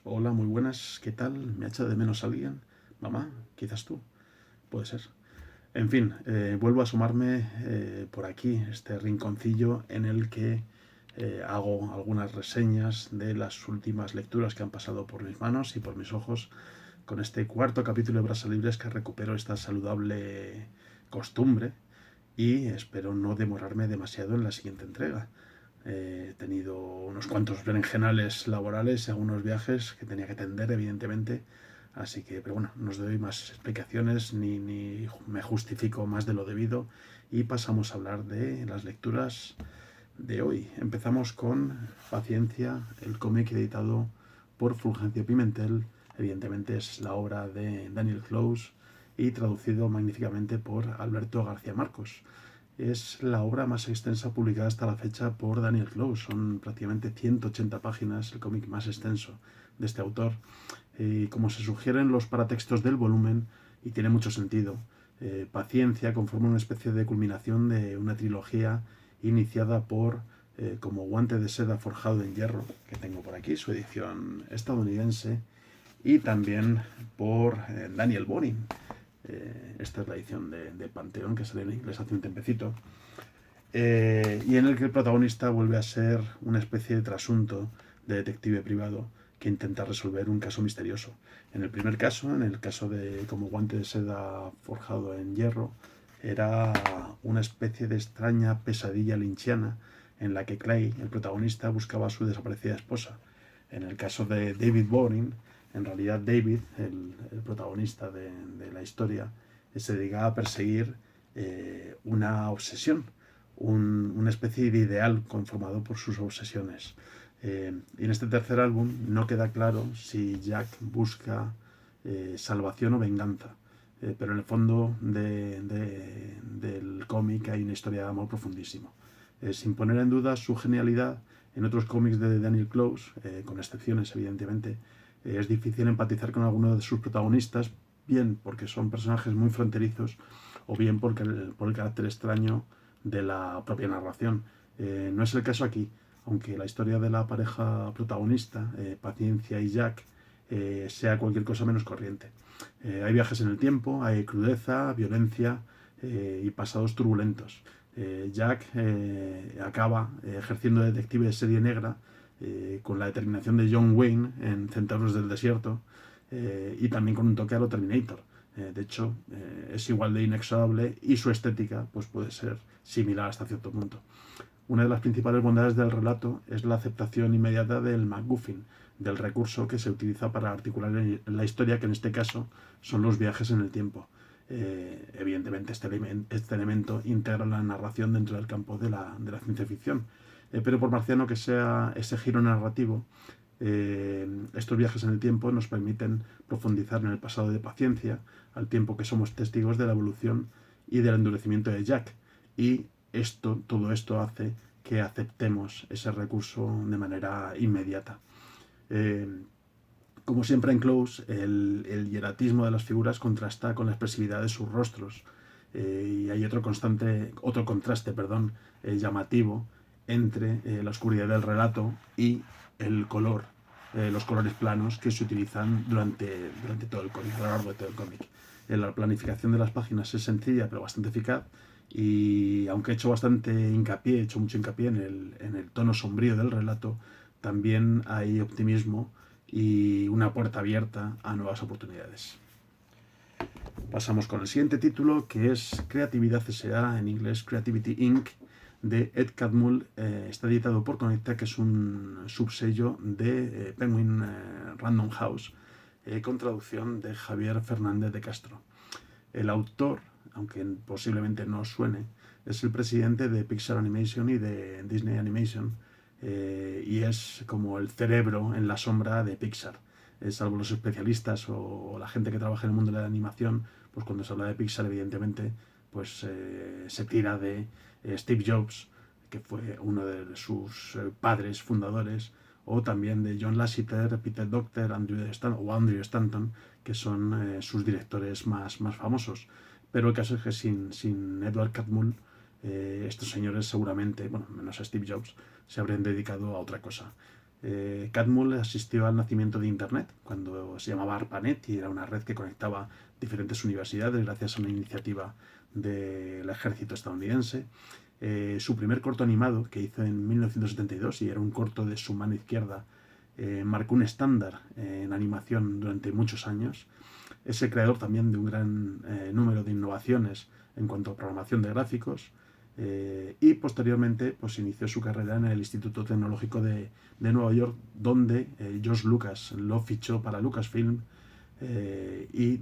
Hola, muy buenas, ¿qué tal? ¿Me ha echado de menos alguien? Mamá, quizás tú, puede ser. En fin, vuelvo a asomarme por aquí, este rinconcillo en el que hago algunas reseñas de las últimas lecturas que han pasado por mis manos y por mis ojos con este cuarto capítulo de Brasa Libres que recupero esta saludable costumbre y espero no demorarme demasiado en la siguiente entrega. He tenido unos cuantos berenjenales laborales y algunos viajes que tenía que atender, evidentemente. Así que, pero bueno, no os doy más explicaciones ni me justifico más de lo debido y pasamos a hablar de las lecturas de hoy. Empezamos con Paciencia, el cómic editado por Fulgencio Pimentel. Evidentemente es la obra de Daniel Close y traducido magníficamente por Alberto García Marcos. Es la obra más extensa publicada hasta la fecha por Daniel Close. Son prácticamente 180 páginas, el cómic más extenso de este autor. Y como se sugieren los paratextos del volumen, y tiene mucho sentido, Paciencia conforma una especie de culminación de una trilogía iniciada por Como guante de seda forjado en hierro, que tengo por aquí, su edición estadounidense, y también por Daniel Boring. Esta es la edición de Panteón, que sale en inglés hace un tiempecito. Y en el que el protagonista vuelve a ser una especie de trasunto de detective privado que intenta resolver un caso misterioso. En el primer caso, en el caso de Como guante de seda forjado en hierro, era una especie de extraña pesadilla lynchiana en la que Clay, el protagonista, buscaba a su desaparecida esposa. En el caso de David Boring, en realidad David, el protagonista de la historia, se dedica a perseguir una obsesión, una especie de ideal conformado por sus obsesiones. Y en este tercer álbum no queda claro si Jack busca salvación o venganza. Pero en el fondo del cómic hay una historia de amor profundísimo. Sin poner en duda su genialidad, en otros cómics de Daniel Close, con excepciones evidentemente, es difícil empatizar con alguno de sus protagonistas, bien porque son personajes muy fronterizos o bien por el carácter extraño de la propia narración. No es el caso aquí, aunque la historia de la pareja protagonista, Paciencia y Jack, sea cualquier cosa menos corriente. Hay viajes en el tiempo, hay crudeza, violencia y pasados turbulentos. Jack acaba ejerciendo de detective de serie negra con la determinación de John Wayne en Centauros del Desierto y también con un toque a lo Terminator. De hecho, es igual de inexorable y su estética pues, puede ser similar hasta cierto punto. Una de las principales bondades del relato es la aceptación inmediata del MacGuffin, del recurso que se utiliza para articular la historia, que en este caso son los viajes en el tiempo. Evidentemente, este elemento integra la narración dentro del campo de la ciencia ficción. Pero por marciano que sea ese giro narrativo, estos viajes en el tiempo nos permiten profundizar en el pasado de Paciencia, al tiempo que somos testigos de la evolución y del endurecimiento de Jack. Y todo esto hace que aceptemos ese recurso de manera inmediata. Eh, como siempre en Close, el hieratismo de las figuras contrasta con la expresividad de sus rostros. Y hay otro contraste, llamativo entre la oscuridad del relato y el color, los colores planos que se utilizan durante todo el cómic, a lo largo de todo el cómic. La planificación de las páginas es sencilla pero bastante eficaz, y aunque he hecho mucho hincapié en el tono sombrío del relato, también hay optimismo y una puerta abierta a nuevas oportunidades. Pasamos con el siguiente título, que es Creatividad S.A., en inglés Creativity Inc., de Ed Catmull. Está editado por Conecta, que es un subsello de Penguin Random House, con traducción de Javier Fernández de Castro. El autor, aunque posiblemente no suene, es el presidente de Pixar Animation y de Disney Animation, y es como el cerebro en la sombra de Pixar. Salvo los especialistas o la gente que trabaja en el mundo de la animación, pues cuando se habla de Pixar, evidentemente, pues se tira de Steve Jobs, que fue uno de sus padres fundadores, o también de John Lasseter, Peter Docter, Andrew Stanton, que son sus directores más famosos. Pero el caso es que sin Edward Catmull, estos señores seguramente, bueno, menos a Steve Jobs, se habrían dedicado a otra cosa. Catmull asistió al nacimiento de Internet, cuando se llamaba ARPANET y era una red que conectaba diferentes universidades gracias a una iniciativa del ejército estadounidense. Su primer corto animado, que hizo en 1972, y era un corto de su mano izquierda, marcó un estándar en animación durante muchos años. Es el creador también de un gran número de innovaciones en cuanto a programación de gráficos, y posteriormente pues inició su carrera en el Instituto Tecnológico de Nueva York, donde George Lucas lo fichó para Lucasfilm, y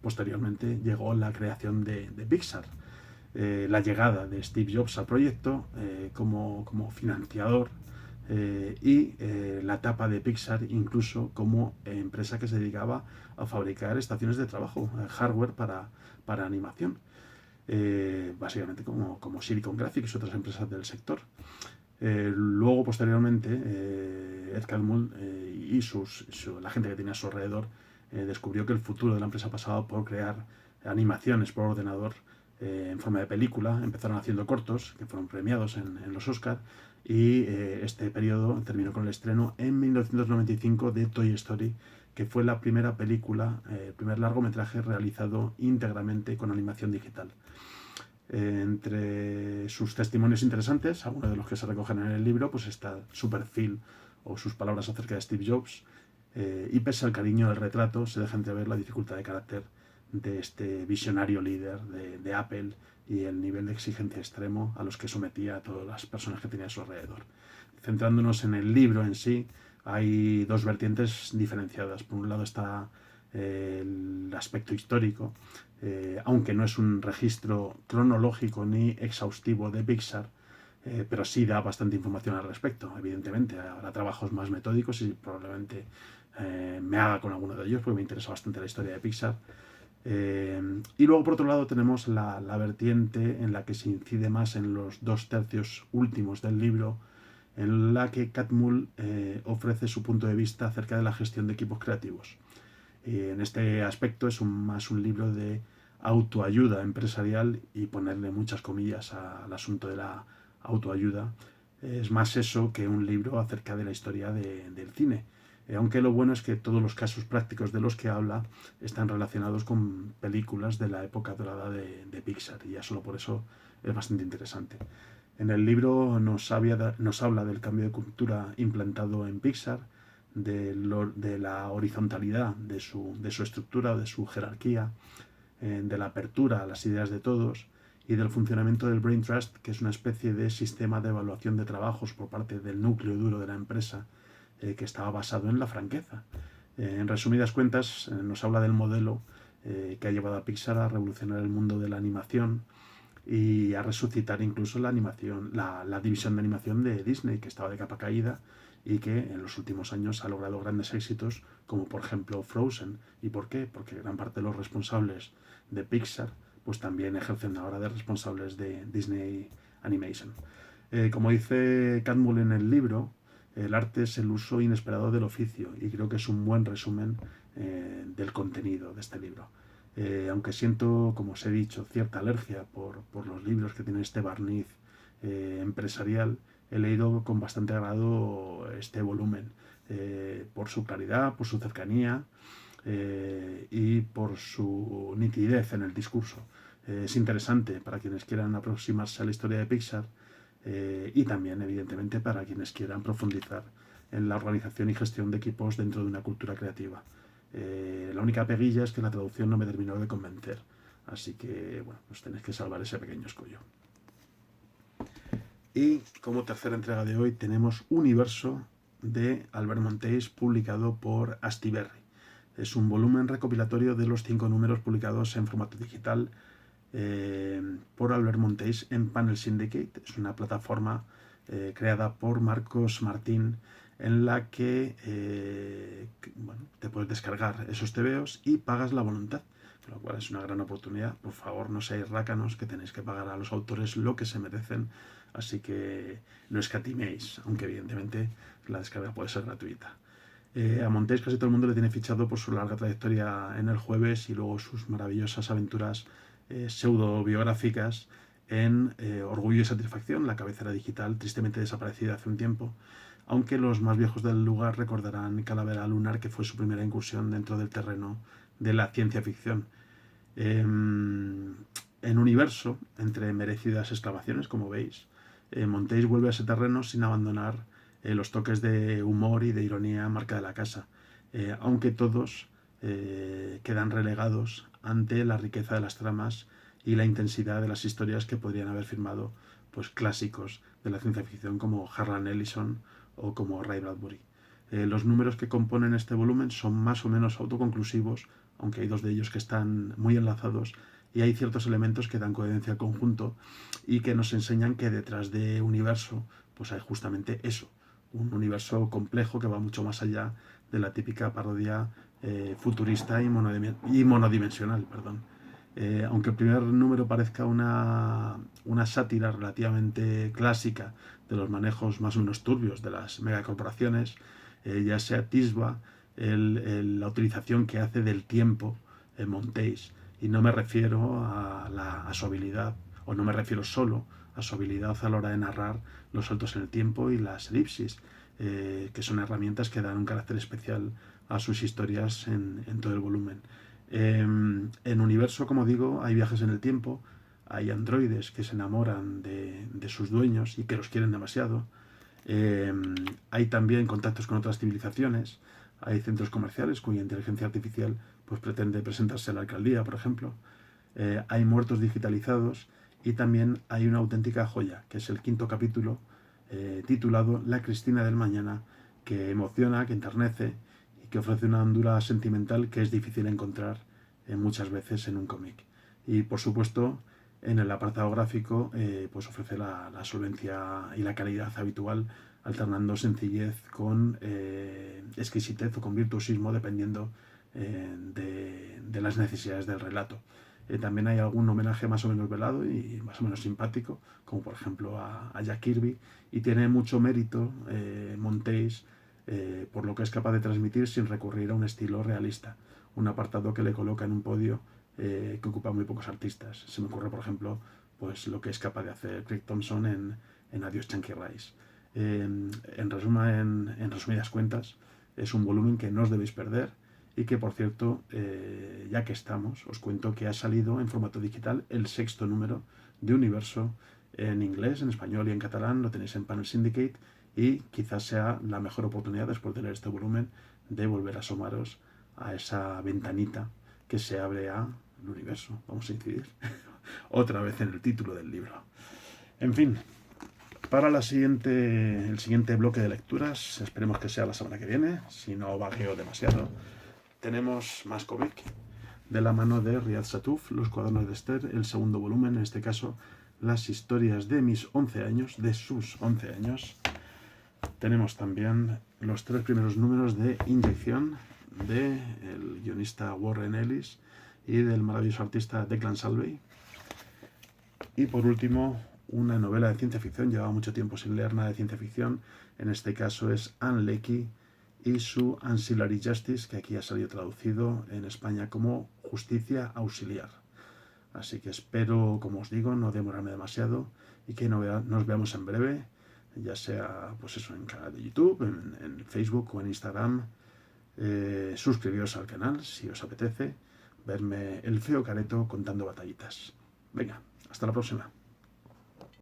posteriormente llegó la creación de Pixar. La llegada de Steve Jobs al proyecto como financiador, la etapa de Pixar incluso como empresa que se dedicaba a fabricar estaciones de trabajo, hardware para animación, básicamente como Silicon Graphics y otras empresas del sector. Luego, posteriormente, Ed Catmull y la gente que tenía a su alrededor descubrió que el futuro de la empresa pasaba por crear animaciones por ordenador en forma de película. Empezaron haciendo cortos que fueron premiados en los Oscar, y este periodo terminó con el estreno en 1995 de Toy Story, que fue la primera película, el primer largometraje realizado íntegramente con animación digital. Entre sus testimonios interesantes, algunos de los que se recogen en el libro, pues está su perfil o sus palabras acerca de Steve Jobs, y pese al cariño del retrato, se deja entrever la dificultad de carácter de este visionario líder de Apple y el nivel de exigencia extremo a los que sometía a todas las personas que tenía a su alrededor. Centrándonos en el libro en sí, hay dos vertientes diferenciadas. Por un lado está el aspecto histórico, aunque no es un registro cronológico ni exhaustivo de Pixar, pero sí da bastante información al respecto. Evidentemente, habrá trabajos más metódicos y probablemente me haga con alguno de ellos, porque me interesa bastante la historia de Pixar. Y luego, por otro lado, tenemos la vertiente en la que se incide más en los 2/3 últimos del libro, en la que Catmull ofrece su punto de vista acerca de la gestión de equipos creativos. En este aspecto es más un libro de autoayuda empresarial, y ponerle muchas comillas al asunto de la autoayuda es más eso que un libro acerca de la historia del cine. Aunque lo bueno es que todos los casos prácticos de los que habla están relacionados con películas de la época dorada de Pixar, y ya solo por eso es bastante interesante. En el libro nos habla del cambio de cultura implantado en Pixar, de la horizontalidad de su estructura, de su jerarquía, de la apertura a las ideas de todos, y del funcionamiento del Brain Trust, que es una especie de sistema de evaluación de trabajos por parte del núcleo duro de la empresa, que estaba basado en la franqueza. En resumidas cuentas, nos habla del modelo que ha llevado a Pixar a revolucionar el mundo de la animación y a resucitar incluso la división de animación de Disney, que estaba de capa caída y que en los últimos años ha logrado grandes éxitos, como por ejemplo Frozen. ¿Y por qué? Porque gran parte de los responsables de Pixar pues también ejercen ahora de responsables de Disney Animation. Como dice Catmull en el libro, el arte es el uso inesperado del oficio, y creo que es un buen resumen del contenido de este libro. Aunque siento, como os he dicho, cierta alergia por los libros que tienen este barniz empresarial, he leído con bastante agrado este volumen, por su claridad, por su cercanía, y por su nitidez en el discurso. Es interesante para quienes quieran aproximarse a la historia de Pixar, y también, evidentemente, para quienes quieran profundizar en la organización y gestión de equipos dentro de una cultura creativa. La única peguilla es que la traducción no me terminó de convencer, así que, bueno, pues tenéis que salvar ese pequeño escollo. Y como tercera entrega de hoy tenemos Universo, de Albert Monteys, publicado por Astiberri. Es un volumen recopilatorio de los 5 números publicados en formato digital por Albert Monteys en Panel Syndicate. Es una plataforma creada por Marcos Martín, en la que te puedes descargar esos tebeos y pagas la voluntad, lo cual es una gran oportunidad. Por favor, no seáis rácanos, que tenéis que pagar a los autores lo que se merecen, así que no escatiméis, aunque evidentemente la descarga puede ser gratuita. A Monteys casi todo el mundo le tiene fichado por su larga trayectoria en El Jueves y luego sus maravillosas aventuras pseudo-biográficas en Orgullo y Satisfacción, la cabecera digital tristemente desaparecida hace un tiempo. aunque los más viejos del lugar recordarán Calavera Lunar, que fue su primera incursión dentro del terreno de la ciencia ficción. En Universo, entre merecidas exclamaciones, como veis, Montéis vuelve a ese terreno sin abandonar los toques de humor y de ironía marca de la casa, aunque todos quedan relegados ante la riqueza de las tramas y la intensidad de las historias que podrían haber firmado pues, clásicos de la ciencia ficción como Harlan Ellison o como Ray Bradbury. Los números que componen este volumen son más o menos autoconclusivos, aunque hay dos de ellos que están muy enlazados y hay ciertos elementos que dan coherencia al conjunto y que nos enseñan que detrás de Universo pues hay justamente eso, un universo complejo que va mucho más allá de la típica parodia futurista y monodimensional. Perdón. Aunque el primer número parezca una sátira relativamente clásica de los manejos más o menos turbios de las megacorporaciones, ya se atisba la utilización que hace del tiempo en Montéis. Y no me refiero a su habilidad, o no me refiero solo a su habilidad a la hora de narrar los saltos en el tiempo y las elipsis, que son herramientas que dan un carácter especial a sus historias en todo el volumen. En Universo, como digo, hay viajes en el tiempo, hay androides que se enamoran de sus dueños y que los quieren demasiado, hay también contactos con otras civilizaciones, hay centros comerciales cuya inteligencia artificial pues, pretende presentarse a la alcaldía, por ejemplo, hay muertos digitalizados y también hay una auténtica joya, que es el quinto capítulo, titulado La Cristina del Mañana, que emociona, que enternece y que ofrece una hondura sentimental que es difícil encontrar muchas veces en un cómic. Y por supuesto, en el apartado gráfico, pues ofrece la solvencia y la calidad habitual, alternando sencillez con exquisitez o con virtuosismo, dependiendo de las necesidades del relato. También hay algún homenaje más o menos velado y más o menos simpático, como por ejemplo a Jack Kirby, y tiene mucho mérito Montéis por lo que es capaz de transmitir sin recurrir a un estilo realista, un apartado que le coloca en un podio que ocupa muy pocos artistas. Se me ocurre, por ejemplo, pues lo que es capaz de hacer Craig Thompson en Adiós Chunky Rice. En resumidas cuentas, es un volumen que no os debéis perder y que, por cierto, ya que estamos, os cuento que ha salido en formato digital el sexto número de Universo en inglés, en español y en catalán. Lo tenéis en Panel Syndicate y quizás sea la mejor oportunidad, después de leer este volumen, de volver a asomaros a esa ventanita que se abre al universo. Vamos a incidir otra vez en el título del libro. En fin, para el siguiente bloque de lecturas, esperemos que sea la semana que viene, si no vagueo demasiado, tenemos más cómic de la mano de Riyad Satuf, Los Cuadernos de Esther, el segundo volumen, en este caso las historias de mis 11 años, de sus 11 años. Tenemos también los 3 primeros números de Inyección, del guionista Warren Ellis y del maravilloso artista Declan Shalvey. Y por último, una novela de ciencia ficción. Llevaba mucho tiempo sin leer nada de ciencia ficción. En este caso es Anne Leckie y su Ancillary Justice, que aquí ha salido traducido en España como Justicia Auxiliar. Así que espero, como os digo, no demorarme demasiado y que nos veamos en breve, ya sea pues eso, en el canal de YouTube, en Facebook o en Instagram. Suscribiros al canal si os apetece verme el feo careto contando batallitas. Venga, hasta la próxima.